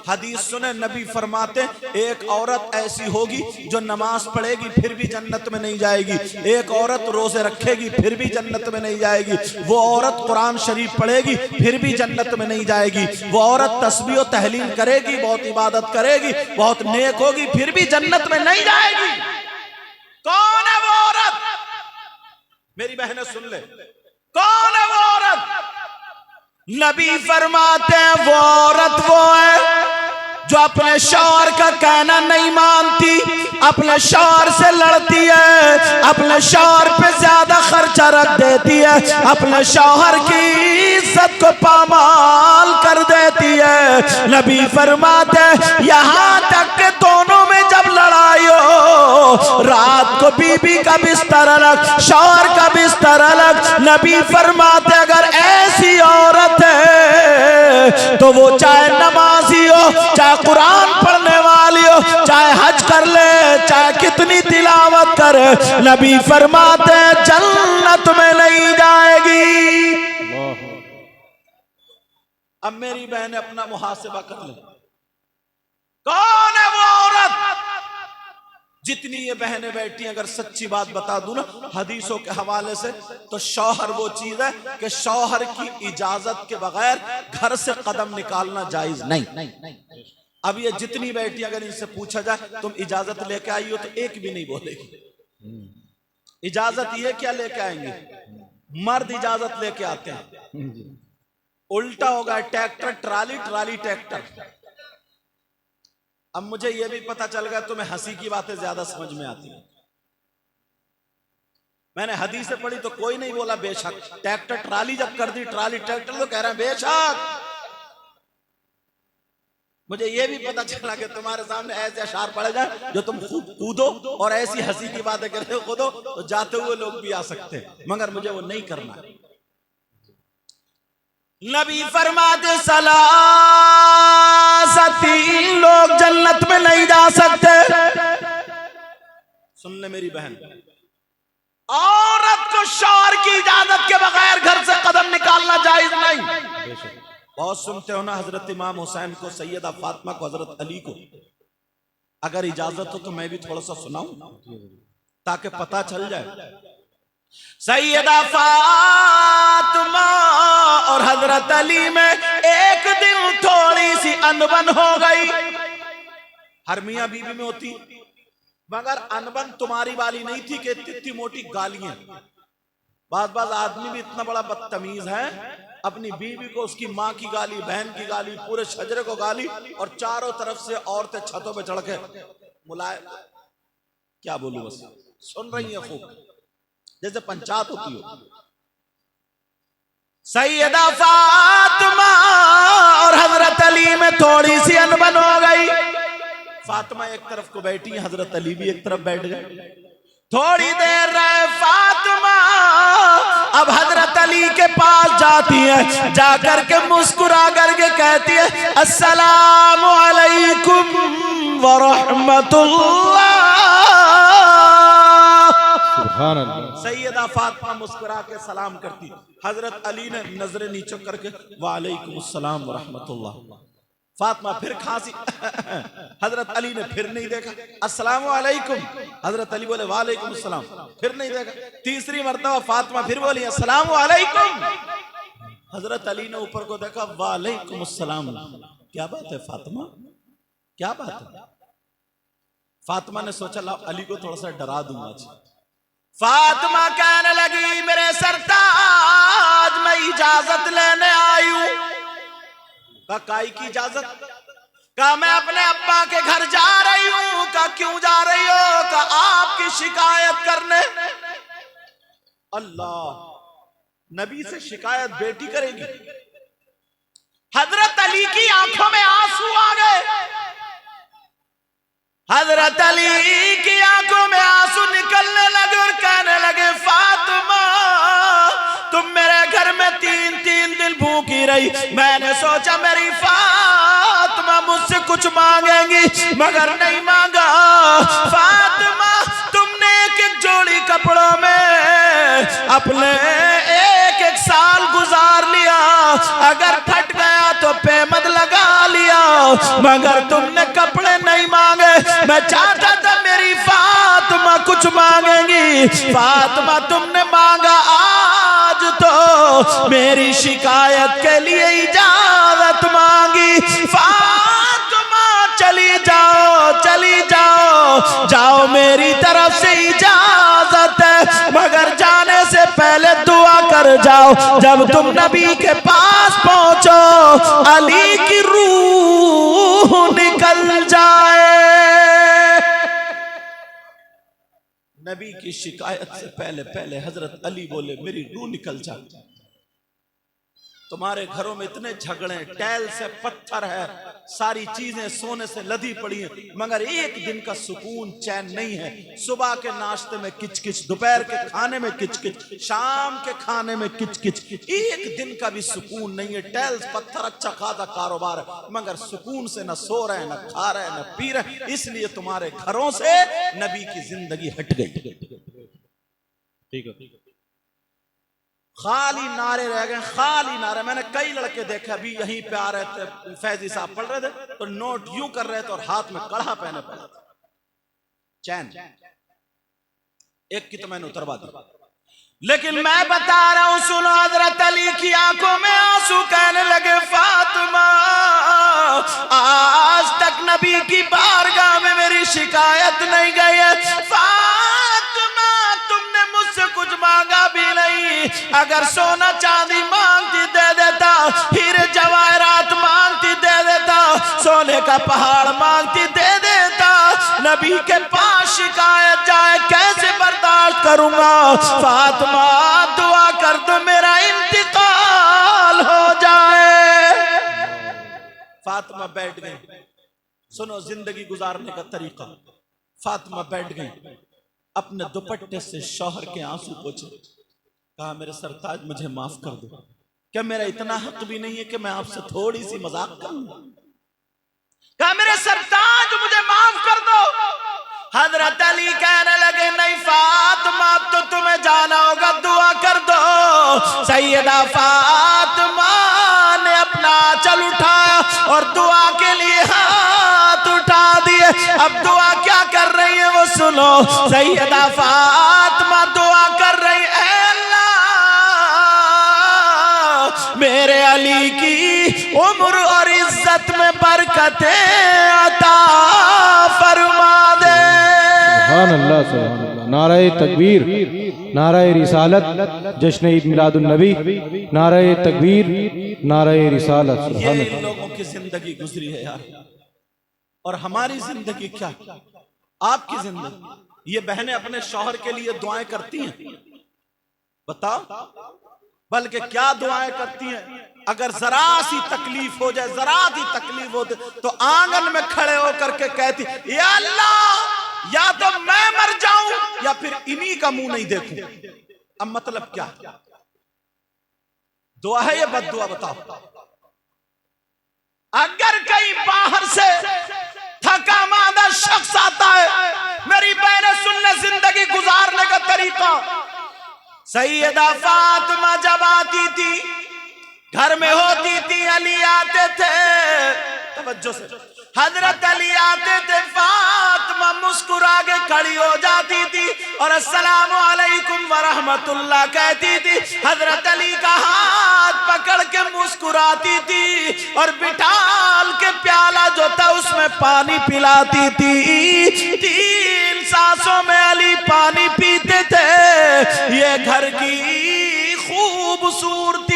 हदीस सुने, नबी फरमाते एक औरत ऐसी होगी जो नमाज पढ़ेगी फिर भी जन्नत में नहीं जाएगी, एक औरत रोजे रखेगी फिर भी जन्नत में नहीं जाएगी, वो औरत कुरान शरीफ पढ़ेगी फिर भी जन्नत में नहीं जाएगी, वो औरत तस्बीह और तहलील करेगी, बहुत इबादत करेगी, बहुत नेक होगी, फिर भी जन्नत में नहीं जाएगी। कौन है वो औरत? मेरी बहनें सुन ले, कौन है वो औरत? नबी फरमाते हैं वो औरत वो है जो अपने शौहर का कहना नहीं मानती, अपने शौहर से लड़ती है, अपने शौहर पे ज्यादा खर्चा रख देती है, अपने शौहर की इज्जत को पामाल कर देती है। नबी फरमाते हैं यहां तक के दोनों में जब लड़ाई हो, रात को बीबी का बिस्तर अलग, शौहर का बिस्तर अलग, नबी फरमाते अगर ऐसी औरत है तो वो चाहे नमाजी हो, चाहे कुरान पढ़ने वाली हो, चाहे हज कर ले, चाहे कितनी तिलावत करे, नबी फरमाते जन्नत में नहीं जाएगी। अब मेरी बहन अपना मुहासिबा कर ले, कौन है वो औरत? जितनी ये बहनें बैठी, अगर सच्ची बात बता दूं ना हदीसों के हवाले से, तो शौहर वो चीज है कि शौहर की इजाजत के बगैर घर से कदम निकालना जायज नहीं। अब ये जितनी बैठी, अगर इनसे पूछा जाए तुम इजाजत लेके आई हो, तो एक भी नहीं बोलेगी। इजाजत ये क्या लेके आएंगे? मर्द इजाजत लेके आते हैं, उल्टा होगा ट्रैक्टर ट्राली, ट्राली ट्रैक्टर। अब मुझे यह भी पता चल गया तुम्हें हंसी की बातें ज्यादा समझ में आती हैं। मैंने हदीसें पढ़ी तो कोई नहीं बोला बेशक, ट्रैक्टर ट्राली जब कर दी ट्राली ट्रैक्टर तो कह रहे हैं बेशक। मुझे यह भी पता चला कि तुम्हारे सामने ऐसे अशार पड़े जाए जो तुम खुद कूदो और ऐसी हंसी की बातें करते हो कूदो तो जाते हुए लोग भी आ सकते हैं, मगर मुझे वो नहीं करना। नबी फरमाते तीन लोग जन्नत में नहीं जा सकते। सुन ले मेरी बहन, औरत को शौहर की इजाजत के बगैर घर से कदम निकालना जायज नहीं। बहुत सुनते हो ना हजरत इमाम हुसैन को, सैयदा फातिमा को, हजरत अली को। अगर इजाजत हो तो मैं भी थोड़ा सा सुनाऊं ताकि पता चल जाए। सैयदा फातिमा और हजरत अली में एक दिन थोड़ी सी अनबन हो गई। हर मियां बीवी में होती, मगर अनबन तुम्हारी वाली नहीं थी कि इतनी मोटी गालियां। बात आदमी भी इतना बड़ा बदतमीज है, अपनी बीवी को उसकी माँ की गाली, बहन की गाली, पूरे शजरे को गाली, और चारों तरफ से औरतें छतों पे चढ़ के मुलाय, क्या बोलूं, बस सुन रही है खूब, जैसे पंचायत होती हो। सैयदा फातिमा और हजरत अली में थोड़ी सी अनबन हो गई। फातिमा एक तरफ को बैठी, हजरत अली भी एक तरफ बैठ गए। थोड़ी देर रहे फातिमा, अब हजरत अली के पास जाती है, जाकर के मुस्कुरा करके कहती है अस्सलामु अलैकुम व रहमतुल्लाह। सैयदा फातिमा मुस्कुरा के सलाम करती, हजरत अली ने नजरें नीचे करके वालेकुम अस्सलाम व रहमतुल्लाह। फातिमा फिर खांसी, हजरत अली ने फिर नहीं देखा, अस्सलामु अलैकुम, हजरत अली बोले वालेकुम अस्सलाम, फिर नहीं देखा। तीसरी मर्तबा फातिमा फिर बोली अस्सलामु अलैकुम, हजरत अली ने ऊपर को देखा, वालेकुम अस्सलाम। क्या बात है फातिमा, क्या बात है? फातिमा ने सोचा ला अली को थोड़ा सा डरा दूंगा। फातिमा कहने लगी मेरे सरताज, मैं इजाजत लेने आई हूं। का काई की इजाजत? का मैं अपने अब्बा के घर जा रही हूं। का क्यों जा रही हो? का आपकी शिकायत करने। अल्लाह, नबी से शिकायत बेटी करेगी? हजरत अली की आंखों में आंसू आ गए। हजरत अली की आंखों में आंसू निकलने लगे और कहने लगे फातिमा, तुम मेरे घर में तीन दिन भूखी रही, मैंने सोचा मेरी फातिमा मुझसे कुछ मांगेंगी, मगर नहीं मांगा। फातिमा, तुमने एक जोड़ी कपड़ों में अपने एक साल गुजार लिया, अगर फट गया तो पेमद लगा लिया, मगर तुमने कपड़े नहीं मांगे। मैं चाहता था मेरी फातिमा कुछ मांगेंगी, फातिमा तुमने मांगा आज तो मेरी शिकायत के लिए इजाजत मांगी। फातिमा चली जाओ, चली जाओ, जाओ मेरी तरफ से इजाजत है, मगर जाने से पहले दुआ कर जाओ। जब तुम नबी के पास पहुंचो अली की रूह निकल जाए। नबी की शिकायत से पहले पहले हजरत अली बोले मेरी रूह निकल जाए। तुम्हारे घरों में इतने झगड़े, टैल से पत्थर है, सारी चीजें सोने से लदी पड़ी हैं, मगर एक दिन का सुकून चैन नहीं है। सुबह के नाश्ते में किचकिच, दोपहर के खाने में किचकिच, शाम के खाने में किचकिच, एक दिन का भी सुकून नहीं है। टैल पत्थर अच्छा खासा कारोबार है, मगर सुकून से न सो रहे, न खा रहे, न पी रहे। इसलिए तुम्हारे घरों से नबी की जिंदगी हट गई। ठीक है, खाली नारे रह गए, खाली नारे। मैंने कई लड़के देखे, अभी यहीं पे आ रहे थे, फैजी साहब पढ़ रहे थे तो नोट यूं कर रहे थे और हाथ में कड़ा पहने पड़े चैन। एक की तो मैंने उतरवा दी, लेकिन मैं बता रहा हूं सुनो। हजरत अली की आंखों में आंसू, कहने लगे फातिमा आज तक नबी की बारगाह में मेरी शिकायत नहीं गई है। फातिमा तुमने मुझसे कुछ मांगा भी नहीं, अगर सोना चांदी मांगती दे देता, हीरे जवाहरात मांगती दे देता, सोने का पहाड़ मांगती दे देता। नबी के पास शिकायत जाए कैसे बर्दाश्त करूंगा। फातिमा दुआ कर दो मेरा इंतकाल हो जाए। फातिमा बैठ गई। सुनो जिंदगी गुजारने का तरीका। फातिमा बैठ गई, अपने दुपट्टे से शौहर के आंसू पोंछे, कहा मेरे सरताज मुझे माफ कर दो। क्या मेरा इतना हक भी नहीं है कि मैं आपसे थोड़ी सी मजाक करूं? कहा मेरे सरताज मुझे माफ कर दो। हजरत अली कहने लगे नहीं फातिमा अब तो तुम्हें जाना होगा, दुआ कर दो। सैयदा फातिमा ने अपना आंचल उठाया और दुआ के लिए हाथ उठा दिए। अब दुआ क्या कर रही है वो सुनो। सैयदा फातिमा दुआ कर रही है, मेरे अली की उम्र और इज्जत में बरकतें अता फरमा दे। सुभान अल्लाह, सुभान अल्लाह। नाराए तकबीर, नाराए रिसालत, जश्न ईद मिलादुन नबी, नाराए तकबीर, नाराए रिसालत। ये इन लोगों की जिंदगी गुजरी है यार, और हमारी जिंदगी क्या, आपकी जिंदगी। ये बहनें अपने शौहर के लिए दुआएं करती हैं, बताओ, बल्कि क्या दुआएं करती हैं। अगर जरा सी तकलीफ हो जाए, जरा सी तकलीफ हो तो आंगन में खड़े होकर के कहती या अल्लाह या तो मैं मर जाऊं या फिर इन्हीं का मुंह नहीं देखूं। अब मतलब क्या दुआ है ये बद्दुआ बताओ। अगर कहीं बाहर से थका मादा शख्स आता है, मेरी बहनें सुनने जिंदगी गुजारने का तरीका। सैयदा फातिमा जब आती थी, घर में होती थी, अली आते थे, तवज्जो से, हजरत अली आते थे, फातिमा मुस्कुरा के खड़ी हो जाती थी और अस्सलामु अलैकुम व रहमतुल्लाह कहती थी। हजरत अली का हाथ पकड़ के मुस्कुराती थी और बिठाल के प्याला जो था उसमें पानी पिलाती थी। 3 सांसों में अली पानी पीते थे। ये घर की खूबसूरती